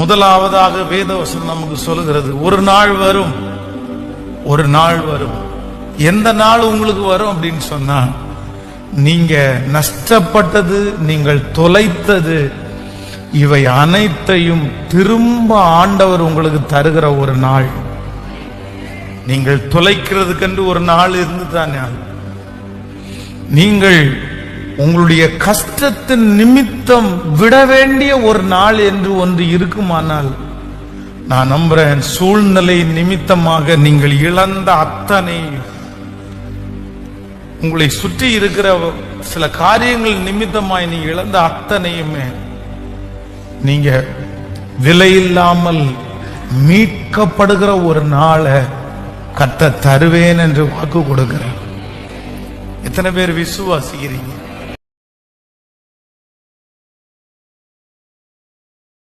முதலாவதாக வேதவசனம் நமக்கு சொல்லுகிறது, ஒரு நாள் வரும், ஒரு நாள் வரும். எந்த நாள் உங்களுக்கு வரும் அப்படின்னு சொன்னா, நீங்க நஷ்டப்பட்டது, நீங்கள் தொலைத்தது, இவை அனைத்தையும் திரும்ப ஆண்டவர் உங்களுக்கு தருகிற ஒரு நாள். நீங்கள் தொலைக்கிறதுக்கென்று ஒரு நாள் இருந்து தானே, நீங்கள் உங்களுடைய கஷ்டத்தின் நிமித்தம் விட வேண்டிய ஒரு நாள் என்று ஒன்று இருக்குமானால், நான் நம்புறேன் சூழ்நிலை நிமித்தமாக நீங்கள் இழந்த அத்தனை, உங்களை சுற்றி இருக்கிற சில காரியங்கள் நிமித்தமாய் நீங்க இழந்த அத்தனையுமே நீங்க விலையில்லாமல் மீட்கப்படுகிற ஒரு நாளை கர்த்தர் தருவேன் என்று வாக்கு கொடுக்கிறேன். எத்தனை பேர் விசுவாசிக்கிறீங்க?